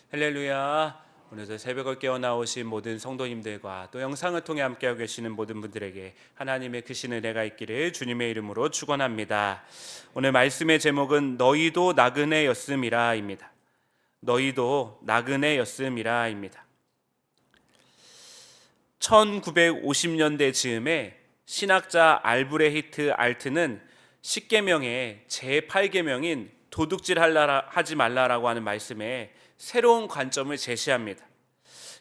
할렐루야. 오늘도 새벽을 깨어 나오신 모든 성도님들과 또 영상을 통해 함께하고 계시는 모든 분들에게 하나님의 크신 은혜가 있기를 주님의 이름으로 축원합니다. 오늘 말씀의 제목은 너희도 나그네였음이라입니다. 너희도 나그네였음이라입니다. 1950년대 즈음에 신학자 알브레히트 알트는 십계명의 제8계명인 도둑질하지 말라라고 하는 말씀에 새로운 관점을 제시합니다.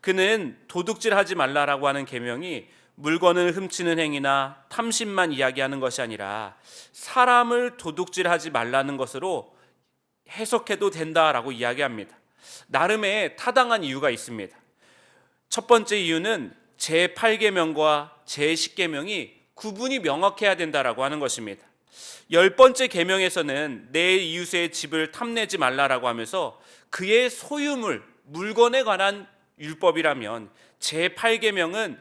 그는 도둑질하지 말라라고 하는 계명이 물건을 훔치는 행위나 탐심만 이야기하는 것이 아니라 사람을 도둑질하지 말라는 것으로 해석해도 된다라고 이야기합니다. 나름의 타당한 이유가 있습니다. 첫 번째 이유는 제8계명과 제10계명이 구분이 명확해야 된다라고 하는 것입니다. 10번째 계명에서는 내 이웃의 집을 탐내지 말라라고 하면서 그의 소유물, 물건에 관한 율법이라면 제8계명은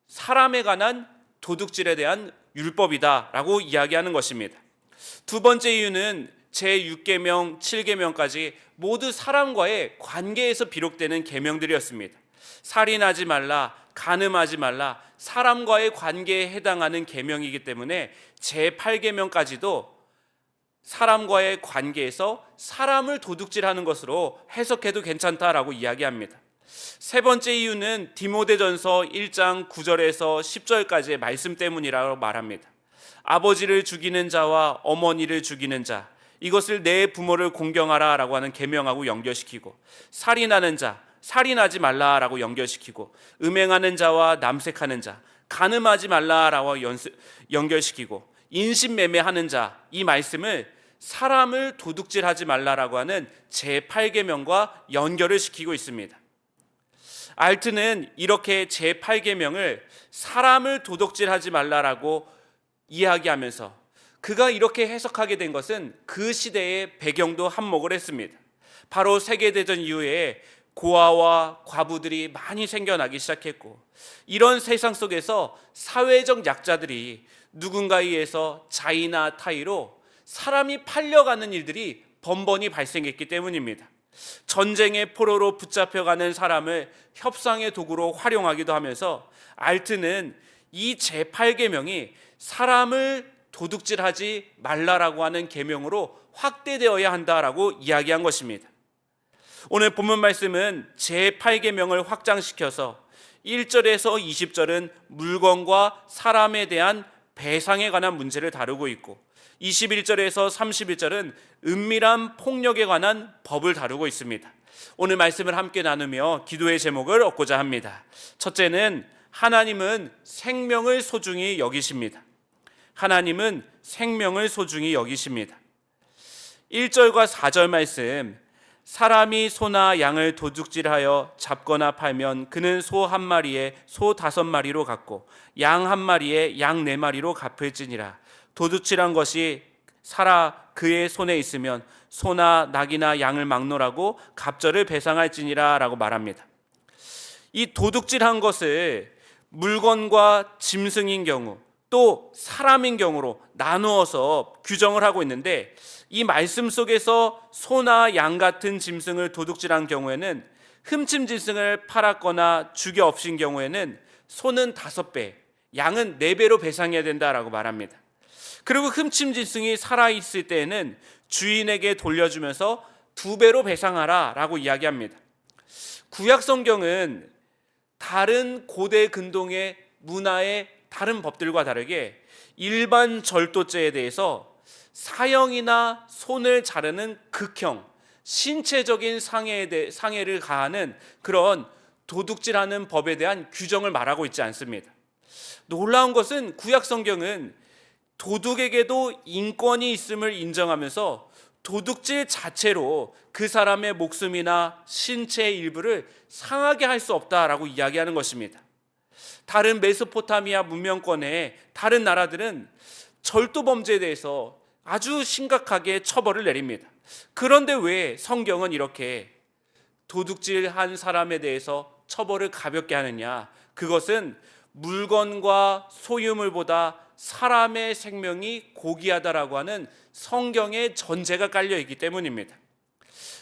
사람에 관한 도둑질에 대한 율법이다라고 이야기하는 것입니다. 두 번째 이유는 제6계명, 7계명까지 모두 사람과의 관계에서 비록되는 계명들이었습니다. 살인하지 말라, 간음하지 말라, 사람과의 관계에 해당하는 계명이기 때문에 제8계명까지도 사람과의 관계에서 사람을 도둑질하는 것으로 해석해도 괜찮다라고 이야기합니다. 세 번째 이유는 디모데전서 1장 9절에서 10절까지의 말씀 때문이라고 말합니다. 아버지를 죽이는 자와 어머니를 죽이는 자, 이것을 내 부모를 공경하라 라고 하는 계명하고 연결시키고, 살인하는 자, 살인하지 말라라고 연결시키고, 음행하는 자와 남색하는 자, 간음하지 말라라고 연결시키고, 인신매매하는 자, 이 말씀을 사람을 도둑질하지 말라라고 하는 제8계명과 연결을 시키고 있습니다. 알트는 이렇게 제8계명을 사람을 도둑질하지 말라라고 이야기하면서 그가 이렇게 해석하게 된 것은 그 시대의 배경도 한몫을 했습니다. 바로 세계대전 이후에 고아와 과부들이 많이 생겨나기 시작했고, 이런 세상 속에서 사회적 약자들이 누군가에 의해서 자의나 타의로 사람이 팔려가는 일들이 번번이 발생했기 때문입니다. 전쟁의 포로로 붙잡혀가는 사람을 협상의 도구로 활용하기도 하면서 알트는 이 제8계명이 사람을 도둑질하지 말라라고 하는 계명으로 확대되어야 한다라고 이야기한 것입니다. 오늘 본문 말씀은 제8계명을 확장시켜서 1절에서 20절은 물건과 사람에 대한 배상에 관한 문제를 다루고 있고, 21절에서 31절은 은밀한 폭력에 관한 법을 다루고 있습니다. 오늘 말씀을 함께 나누며 기도의 제목을 얻고자 합니다. 첫째는 하나님은 생명을 소중히 여기십니다. 하나님은 생명을 소중히 여기십니다. 1절과 4절 말씀, 사람이 소나 양을 도둑질하여 잡거나 팔면 그는 소 한 마리에 소 5마리로 갚고 양 한 마리에 양 4마리로 갚을지니라. 도둑질한 것이 살아 그의 손에 있으면 소나 낙이나 양을 막노라고 갑절을 배상할지니라 라고 말합니다. 이 도둑질한 것을 물건과 짐승인 경우 또 사람인 경우로 나누어서 규정을 하고 있는데, 이 말씀 속에서 소나 양 같은 짐승을 도둑질한 경우에는 흠침 짐승을 팔았거나 죽여 없인 경우에는 소는 5배, 양은 4배로 배상해야 된다라고 말합니다. 그리고 흠침 짐승이 살아있을 때에는 주인에게 돌려주면서 2배로 배상하라 라고 이야기합니다. 구약 성경은 다른 고대 근동의 문화의 다른 법들과 다르게 일반 절도죄에 대해서 사형이나 손을 자르는 극형, 신체적인 상해를 가하는 그런 도둑질하는 법에 대한 규정을 말하고 있지 않습니다. 놀라운 것은 구약 성경은 도둑에게도 인권이 있음을 인정하면서 도둑질 자체로 그 사람의 목숨이나 신체의 일부를 상하게 할 수 없다라고 이야기하는 것입니다. 다른 메소포타미아 문명권의 다른 나라들은 절도 범죄에 대해서 아주 심각하게 처벌을 내립니다. 그런데 왜 성경은 이렇게 도둑질한 사람에 대해서 처벌을 가볍게 하느냐? 그것은 물건과 소유물보다 사람의 생명이 고귀하다라고 하는 성경의 전제가 깔려 있기 때문입니다.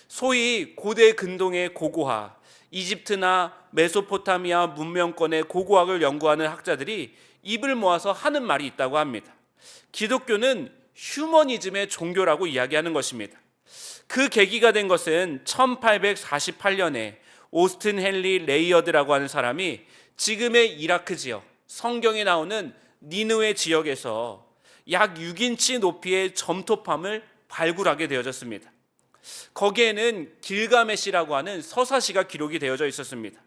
소위 고대 근동의 고고학, 이집트나 메소포타미아 문명권의 고고학을 연구하는 학자들이 입을 모아서 하는 말이 있다고 합니다. 기독교는 휴머니즘의 종교라고 이야기하는 것입니다. 그 계기가 된 것은 1848년에 오스틴 헨리 레이어드라고 하는 사람이 지금의 이라크 지역, 성경에 나오는 니느웨 지역에서 약 6인치 높이의 점토팜을 발굴하게 되어졌습니다. 거기에는 길가메시라고 하는 서사시가 기록이 되어져 있었습니다.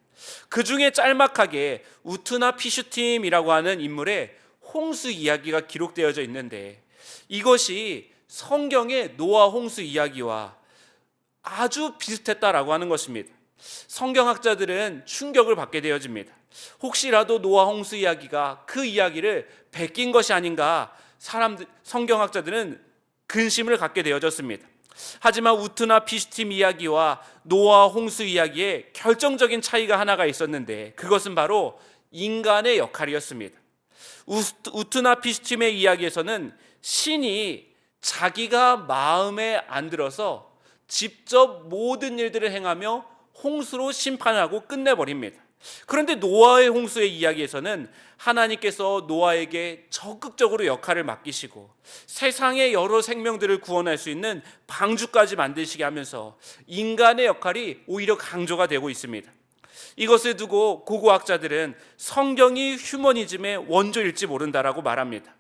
그 중에 짤막하게 우투나 피슈팀이라고 하는 인물의 홍수 이야기가 기록되어져 있는데, 이것이 성경의 노아 홍수 이야기와 아주 비슷했다라고 하는 것입니다. 성경학자들은 충격을 받게 되어집니다. 혹시라도 노아 홍수 이야기가 그 이야기를 베낀 것이 아닌가 성경학자들은 근심을 갖게 되어졌습니다. 하지만 우트나 피슈팀 이야기와 노아 홍수 이야기에 결정적인 차이가 하나가 있었는데, 그것은 바로 인간의 역할이었습니다. 우트나 피슈팀의 이야기에서는 신이 자기가 마음에 안 들어서 직접 모든 일들을 행하며 홍수로 심판하고 끝내버립니다. 그런데 노아의 홍수의 이야기에서는 하나님께서 노아에게 적극적으로 역할을 맡기시고 세상의 여러 생명들을 구원할 수 있는 방주까지 만드시게 하면서 인간의 역할이 오히려 강조가 되고 있습니다. 이것을 두고 고고학자들은 성경이 휴머니즘의 원조일지 모른다라고 말합니다.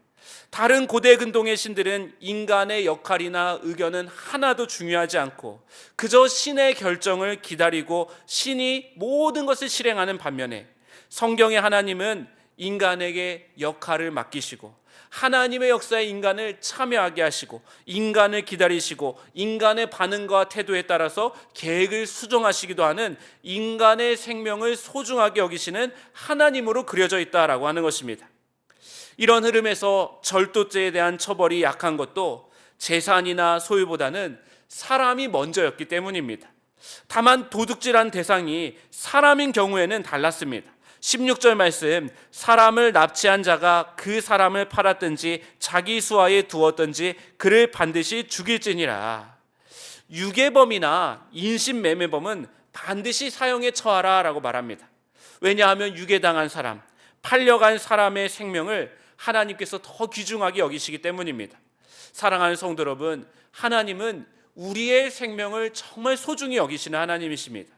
다른 고대 근동의 신들은 인간의 역할이나 의견은 하나도 중요하지 않고 그저 신의 결정을 기다리고 신이 모든 것을 실행하는 반면에, 성경의 하나님은 인간에게 역할을 맡기시고 하나님의 역사에 인간을 참여하게 하시고 인간을 기다리시고 인간의 반응과 태도에 따라서 계획을 수정하시기도 하는 인간의 생명을 소중하게 여기시는 하나님으로 그려져 있다라고 하는 것입니다. 이런 흐름에서 절도죄에 대한 처벌이 약한 것도 재산이나 소유보다는 사람이 먼저였기 때문입니다. 다만 도둑질한 대상이 사람인 경우에는 달랐습니다. 16절 말씀, 사람을 납치한 자가 그 사람을 팔았든지 자기 수하에 두었든지 그를 반드시 죽일지니라. 유괴범이나 인신매매범은 반드시 사형에 처하라 라고 말합니다. 왜냐하면 유괴당한 사람, 팔려간 사람의 생명을 하나님께서 더 귀중하게 여기시기 때문입니다. 사랑하는 성도 여러분, 하나님은 우리의 생명을 정말 소중히 여기시는 하나님이십니다.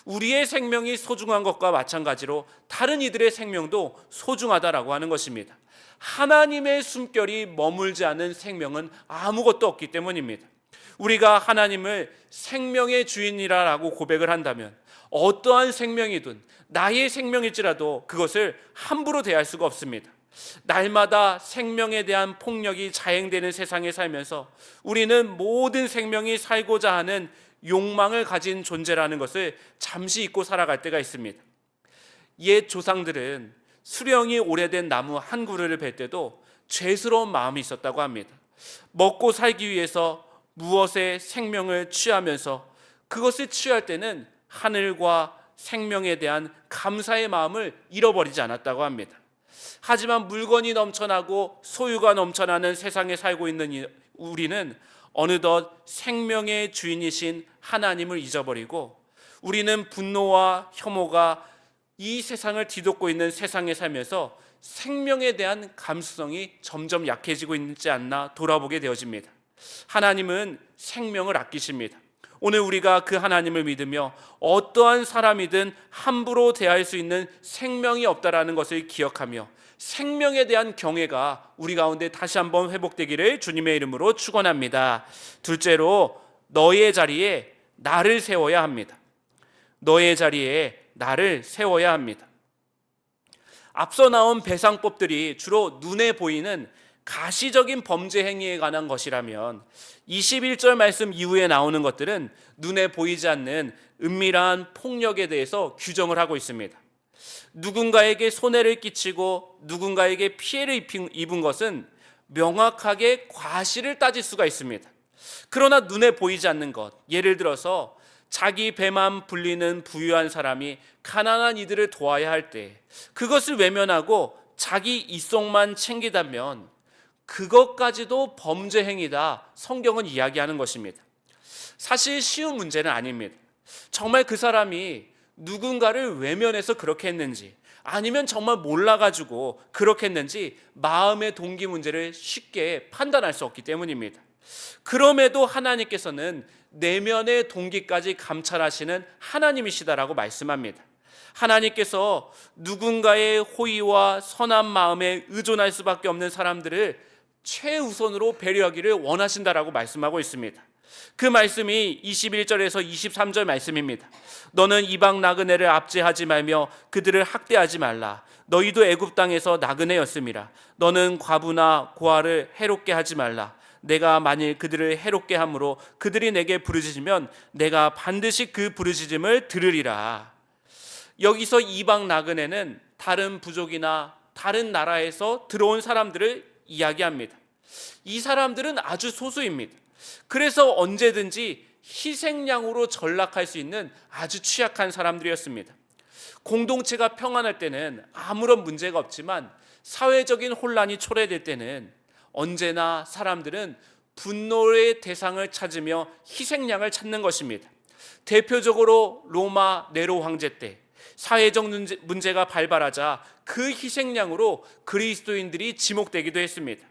우리의 생명이 소중한 것과 마찬가지로 다른 이들의 생명도 소중하다라고 하는 것입니다. 하나님의 숨결이 머물지 않은 생명은 아무것도 없기 때문입니다. 우리가 하나님을 생명의 주인이라고 고백을 한다면 어떠한 생명이든 나의 생명일지라도 그것을 함부로 대할 수가 없습니다. 날마다 생명에 대한 폭력이 자행되는 세상에 살면서 우리는 모든 생명이 살고자 하는 욕망을 가진 존재라는 것을 잠시 잊고 살아갈 때가 있습니다. 옛 조상들은 수령이 오래된 나무 한 그루를 벨 때도 죄스러운 마음이 있었다고 합니다. 먹고 살기 위해서 무엇에 생명을 취하면서 그것을 취할 때는 하늘과 생명에 대한 감사의 마음을 잃어버리지 않았다고 합니다. 하지만 물건이 넘쳐나고 소유가 넘쳐나는 세상에 살고 있는 우리는 어느덧 생명의 주인이신 하나님을 잊어버리고 우리는 분노와 혐오가 이 세상을 뒤덮고 있는 세상에 살면서 생명에 대한 감수성이 점점 약해지고 있지 않나 돌아보게 되어집니다. 하나님은 생명을 아끼십니다. 오늘 우리가 그 하나님을 믿으며 어떠한 사람이든 함부로 대할 수 있는 생명이 없다라는 것을 기억하며 생명에 대한 경외가 우리 가운데 다시 한번 회복되기를 주님의 이름으로 축원합니다. 둘째로, 너의 자리에 나를 세워야 합니다. 너의 자리에 나를 세워야 합니다. 앞서 나온 배상법들이 주로 눈에 보이는 가시적인 범죄 행위에 관한 것이라면 21절 말씀 이후에 나오는 것들은 눈에 보이지 않는 은밀한 폭력에 대해서 규정을 하고 있습니다. 누군가에게 손해를 끼치고 누군가에게 피해를 입은 것은 명확하게 과실을 따질 수가 있습니다. 그러나 눈에 보이지 않는 것, 예를 들어서 자기 배만 불리는 부유한 사람이 가난한 이들을 도와야 할 때 그것을 외면하고 자기 이속만 챙기다면 그것까지도 범죄 행위다 성경은 이야기하는 것입니다. 사실 쉬운 문제는 아닙니다. 정말 그 사람이 누군가를 외면해서 그렇게 했는지, 아니면 정말 몰라가지고 그렇게 했는지 마음의 동기 문제를 쉽게 판단할 수 없기 때문입니다. 그럼에도 하나님께서는 내면의 동기까지 감찰하시는 하나님이시다라고 말씀합니다. 하나님께서 누군가의 호의와 선한 마음에 의존할 수밖에 없는 사람들을 최우선으로 배려하기를 원하신다라고 말씀하고 있습니다. 그 말씀이 21절에서 23절 말씀입니다. 너는 이방 나그네를 압제하지 말며 그들을 학대하지 말라. 너희도 애굽 땅에서 나그네였음이라. 너는 과부나 고아를 해롭게 하지 말라. 내가 만일 그들을 해롭게 함으로 그들이 내게 부르짖으면 내가 반드시 그 부르짖음을 들으리라. 여기서 이방 나그네는 다른 부족이나 다른 나라에서 들어온 사람들을 이야기합니다. 이 사람들은 아주 소수입니다. 그래서 언제든지 희생양으로 전락할 수 있는 아주 취약한 사람들이었습니다. 공동체가 평안할 때는 아무런 문제가 없지만 사회적인 혼란이 초래될 때는 언제나 사람들은 분노의 대상을 찾으며 희생양을 찾는 것입니다. 대표적으로 로마 네로 황제 때 사회적 문제가 발발하자 그 희생양으로 그리스도인들이 지목되기도 했습니다.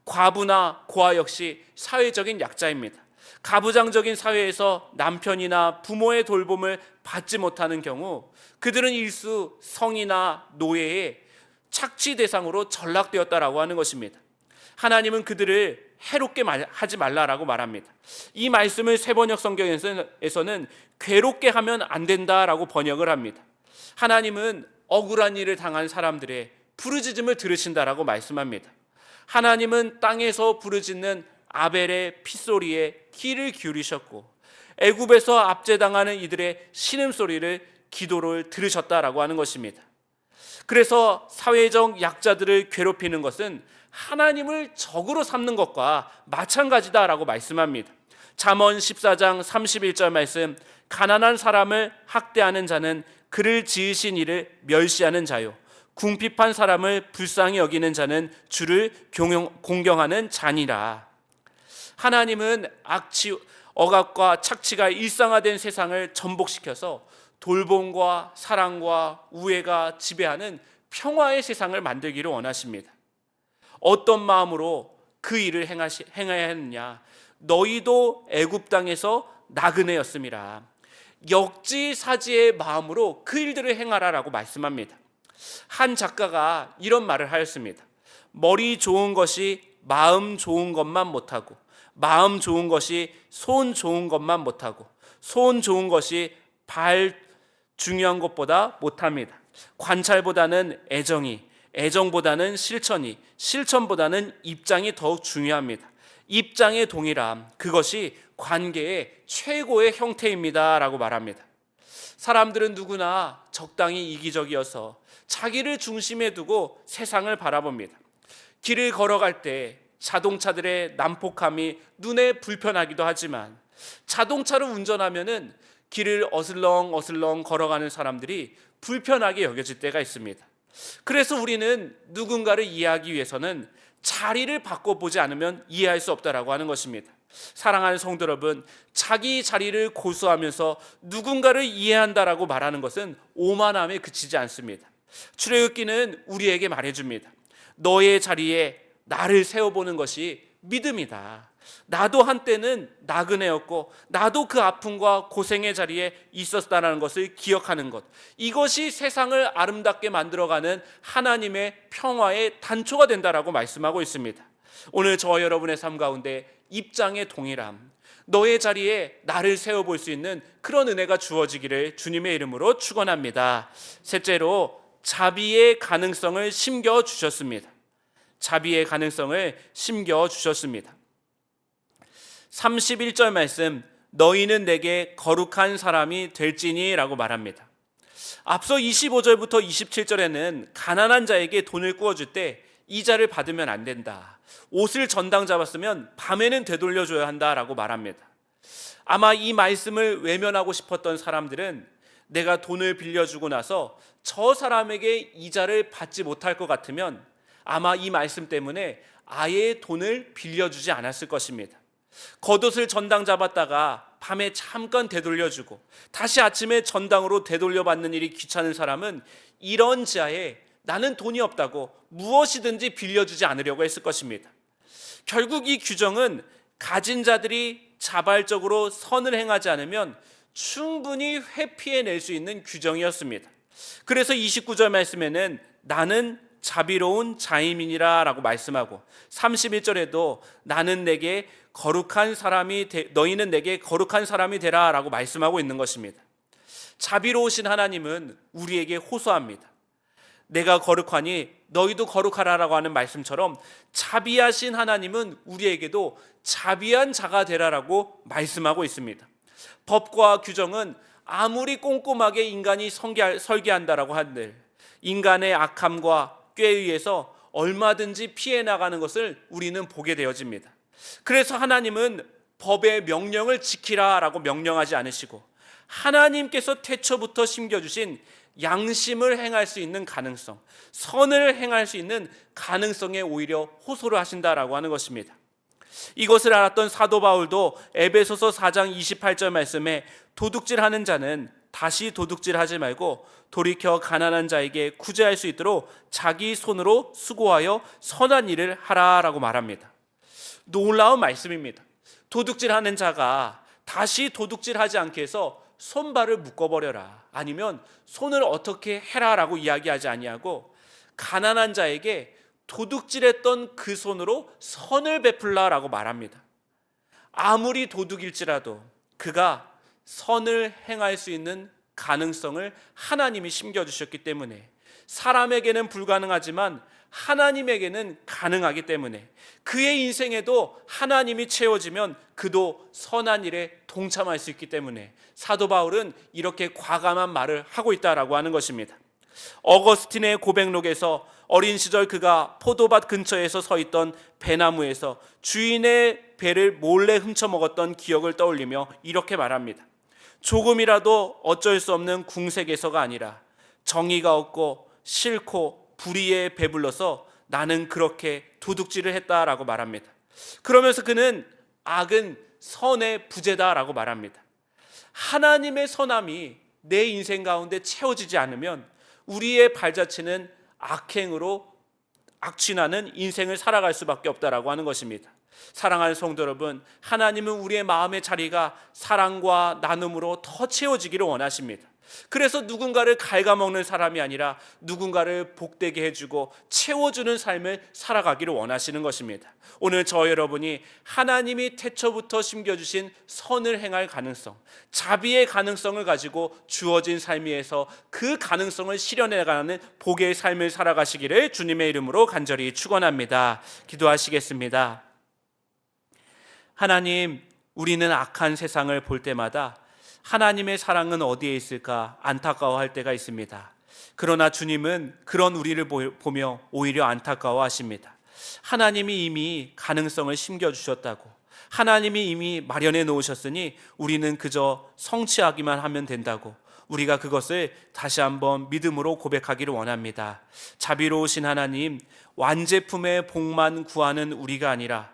과부나 고아 역시 사회적인 약자입니다. 가부장적인 사회에서 남편이나 부모의 돌봄을 받지 못하는 경우 그들은 일수 성이나 노예의 착취 대상으로 전락되었다라고 하는 것입니다. 하나님은 그들을 해롭게 하지 말라라고 말합니다. 이 말씀을 세번역 성경에서는 괴롭게 하면 안 된다라고 번역을 합니다. 하나님은 억울한 일을 당한 사람들의 부르짖음을 들으신다라고 말씀합니다. 하나님은 땅에서 부르짖는 아벨의 핏소리에 귀를 기울이셨고 애굽에서 압제당하는 이들의 신음소리를 기도를 들으셨다라고 하는 것입니다. 그래서 사회적 약자들을 괴롭히는 것은 하나님을 적으로 삼는 것과 마찬가지다라고 말씀합니다. 잠언 14장 31절 말씀, 가난한 사람을 학대하는 자는 그를 지으신 이를 멸시하는 자요, 궁핍한 사람을 불쌍히 여기는 자는 주를 공경하는 자니라. 하나님은 억압과 착취가 일상화된 세상을 전복시켜서 돌봄과 사랑과 우애가 지배하는 평화의 세상을 만들기를 원하십니다. 어떤 마음으로 그 일을 행해야 했느냐? 너희도 애굽 땅에서 나그네였음이라. 역지사지의 마음으로 그 일들을 행하라라고 말씀합니다. 한 작가가 이런 말을 하였습니다. 머리 좋은 것이 마음 좋은 것만 못하고, 마음 좋은 것이 손 좋은 것만 못하고, 손 좋은 것이 발 중요한 것보다 못합니다. 관찰보다는 애정이, 애정보다는 실천이, 실천보다는 입장이 더욱 중요합니다. 입장의 동일함, 그것이 관계의 최고의 형태입니다 라고 말합니다. 사람들은 누구나 적당히 이기적이어서 자기를 중심에 두고 세상을 바라봅니다. 길을 걸어갈 때 자동차들의 난폭함이 눈에 불편하기도 하지만 자동차를 운전하면은 길을 어슬렁어슬렁 걸어가는 사람들이 불편하게 여겨질 때가 있습니다. 그래서 우리는 누군가를 이해하기 위해서는 자리를 바꿔보지 않으면 이해할 수 없다라고 하는 것입니다. 사랑하는 성도 여러분, 자기 자리를 고수하면서 누군가를 이해한다라고 말하는 것은 오만함에 그치지 않습니다. 출애굽기는 우리에게 말해줍니다. 너의 자리에 나를 세워보는 것이 믿음이다. 나도 한때는 나그네였고 나도 그 아픔과 고생의 자리에 있었다는 것을 기억하는 것, 이것이 세상을 아름답게 만들어가는 하나님의 평화의 단초가 된다라고 말씀하고 있습니다. 오늘 저와 여러분의 삶 가운데 입장의 동일함, 너의 자리에 나를 세워볼 수 있는 그런 은혜가 주어지기를 주님의 이름으로 축원합니다. 셋째로, 자비의 가능성을 심겨주셨습니다. 자비의 가능성을 심겨주셨습니다. 31절 말씀, 너희는 내게 거룩한 사람이 될지니 라고 말합니다. 앞서 25절부터 27절에는 가난한 자에게 돈을 구워줄 때 이자를 받으면 안 된다, 옷을 전당 잡았으면 밤에는 되돌려줘야 한다라고 말합니다. 아마 이 말씀을 외면하고 싶었던 사람들은 내가 돈을 빌려주고 나서 저 사람에게 이자를 받지 못할 것 같으면 아마 이 말씀 때문에 아예 돈을 빌려주지 않았을 것입니다. 겉옷을 전당 잡았다가 밤에 잠깐 되돌려주고 다시 아침에 전당으로 되돌려받는 일이 귀찮은 사람은 이런 지하에 나는 돈이 없다고 무엇이든지 빌려주지 않으려고 했을 것입니다. 결국 이 규정은 가진 자들이 자발적으로 선을 행하지 않으면 충분히 회피해낼 수 있는 규정이었습니다. 그래서 29절 말씀에는 나는 자비로운 자임이니라 라고 말씀하고 31절에도 나는 내게 거룩한 사람이 너희는 내게 거룩한 사람이 되라 라고 말씀하고 있는 것입니다. 자비로우신 하나님은 우리에게 호소합니다. 내가 거룩하니 너희도 거룩하라 라고 하는 말씀처럼 자비하신 하나님은 우리에게도 자비한 자가 되라라고 말씀하고 있습니다. 법과 규정은 아무리 꼼꼼하게 인간이 설계한다라고 한들 인간의 악함과 꾀에 의해서 얼마든지 피해 나가는 것을 우리는 보게 되어집니다. 그래서 하나님은 법의 명령을 지키라라고 명령하지 않으시고 하나님께서 태초부터 심겨주신 양심을 행할 수 있는 가능성, 선을 행할 수 있는 가능성에 오히려 호소를 하신다라고 하는 것입니다. 이것을 알았던 사도 바울도 에베소서 4장 28절 말씀에 도둑질하는 자는 다시 도둑질하지 말고 돌이켜 가난한 자에게 구제할 수 있도록 자기 손으로 수고하여 선한 일을 하라라고 말합니다. 놀라운 말씀입니다. 도둑질하는 자가 다시 도둑질하지 않게 해서 손발을 묶어버려라, 아니면 손을 어떻게 해라라고 이야기하지 아니하고 가난한 자에게 도둑질했던 그 손으로 선을 베풀라라고 말합니다. 아무리 도둑일지라도 그가 선을 행할 수 있는 가능성을 하나님이 심겨주셨기 때문에 사람에게는 불가능하지만 하나님에게는 가능하기 때문에 그의 인생에도 하나님이 채워지면 그도 선한 일에 동참할 수 있기 때문에 사도 바울은 이렇게 과감한 말을 하고 있다라고 하는 것입니다. 어거스틴의 고백록에서 어린 시절 그가 포도밭 근처에서 서 있던 배나무에서 주인의 배를 몰래 훔쳐먹었던 기억을 떠올리며 이렇게 말합니다. 조금이라도 어쩔 수 없는 궁색에서가 아니라 정의가 없고 싫고 불의에 배불러서 나는 그렇게 도둑질을 했다라고 말합니다. 그러면서 그는 악은 선의 부재다라고 말합니다. 하나님의 선함이 내 인생 가운데 채워지지 않으면 우리의 발자취는 악행으로 악취나는 인생을 살아갈 수밖에 없다라고 하는 것입니다. 사랑하는 성도 여러분, 하나님은 우리의 마음의 자리가 사랑과 나눔으로 더 채워지기를 원하십니다. 그래서 누군가를 갉아먹는 사람이 아니라 누군가를 복되게 해주고 채워주는 삶을 살아가기를 원하시는 것입니다. 오늘 저 여러분이 하나님이 태초부터 심겨주신 선을 행할 가능성, 자비의 가능성을 가지고 주어진 삶에서 그 가능성을 실현해가는 복의 삶을 살아가시기를 주님의 이름으로 간절히 축원합니다. 기도하시겠습니다. 하나님, 우리는 악한 세상을 볼 때마다 하나님의 사랑은 어디에 있을까 안타까워할 때가 있습니다. 그러나 주님은 그런 우리를 보며 오히려 안타까워하십니다. 하나님이 이미 가능성을 심겨주셨다고, 하나님이 이미 마련해 놓으셨으니 우리는 그저 성취하기만 하면 된다고, 우리가 그것을 다시 한번 믿음으로 고백하기를 원합니다. 자비로우신 하나님, 완제품의 복만 구하는 우리가 아니라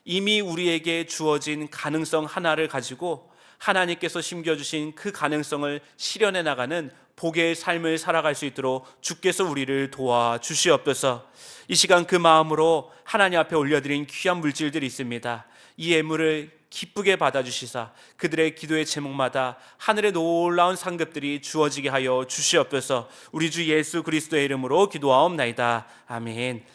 이미 우리에게 주어진 가능성 하나를 가지고 하나님께서 심겨주신 그 가능성을 실현해 나가는 복의 삶을 살아갈 수 있도록 주께서 우리를 도와주시옵소서. 이 시간 그 마음으로 하나님 앞에 올려드린 귀한 물질들이 있습니다. 이 예물을 기쁘게 받아주시사 그들의 기도의 제목마다 하늘의 놀라운 상급들이 주어지게 하여 주시옵소서. 우리 주 예수 그리스도의 이름으로 기도하옵나이다. 아멘.